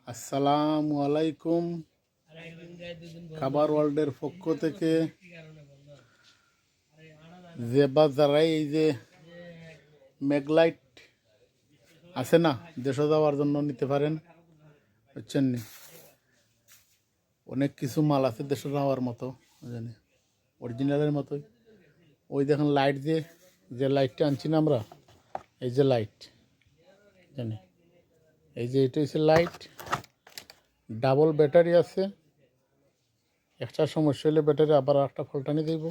আসসালামু আলাইকুম। খাবার ওয়ার্ল্ডের পক্ষ থেকে যে বা যারাই এই যে ম্যাগলাইট আছে না, দেশে যাওয়ার জন্য নিতে পারেন, বুঝছেন নি? অনেক কিছু মাল আছে দেশে যাওয়ার মতো, জানি অরিজিনালের মতোই। ওই দেখেন লাইট যে লাইটটা আনছি না আমরা, এই যে লাইট, জানি এই যে এটা হচ্ছে লাইট। ডাবল ব্যাটারি আছে, একটা সমস্যা হলে ব্যাটারি আবার একটা ফল্টানি দেব।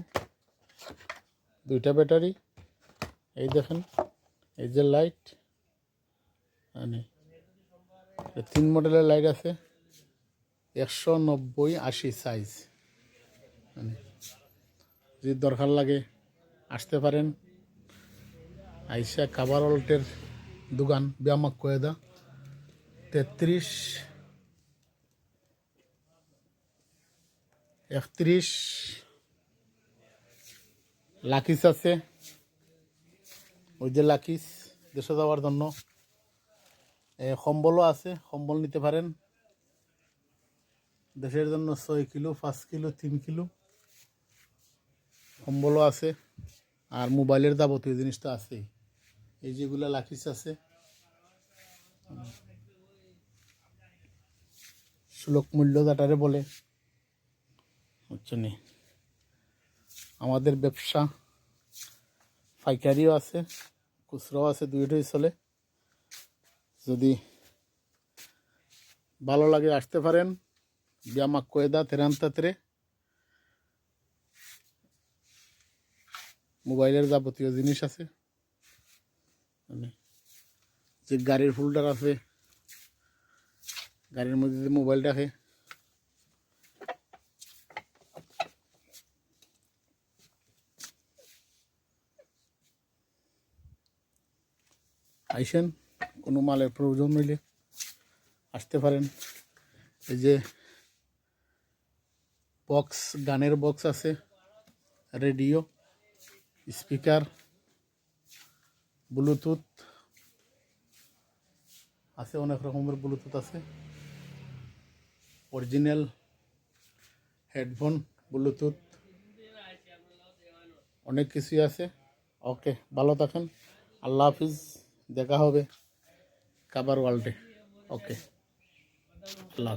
দুইটা ব্যাটারি, এই দেখেন এই যে লাইট, মানে 3 মডেলের লাইট আছে, 190-80 সাইজ। মানে যদি দরকার লাগে আসতে পারেন। আইসা খাবার ওয়ার্ল্ডের দোকান ব্যায়ামাক কয়েদা 33-31 লাকিস আছে, ওই যে লাকিস দেশে যাওয়ার জন্য। কম্বলও আছে, কম্বল নিতে পারেন দেশের জন্য। 6 কিলো, 5 কিলো, 3 কিলো কম্বলও আছে। আর মোবাইলের যাবতীয় জিনিস তো আছেই। এই যেগুলো লাকিস আছে, সুলভ মূল্য যেটারে বলে, বুঝছেন। আমাদের ব্যবসা পাইকারিও আছে, খুচরাও আছে, দুইটাই চলে। যদি ভালো লাগে আসতে পারেন। ব্যায়ামাক কয়েদা 33। মোবাইলের যাবতীয় জিনিস আছে, যে গাড়ির হোল্ডার আছে, গাড়ির মধ্যে যে মোবাইল রাখে, আইসেন। কোনো মালের প্রয়োজন হইলে আসতে পারেন। এই যে বক্স, গানের বক্স আছে, রেডিও, স্পিকার, ব্লুটুথ আছে, অনেক রকমের ব্লুটুথ আছে, অরিজিনাল হেডফোন, ব্লুটুথ, অনেক কিছুই আছে। ওকে, ভালো থাকেন। আল্লাহ হাফিজ, দেখা হবে খাবার ওয়ার্ল্ডে। ওকে, আল্লাহ।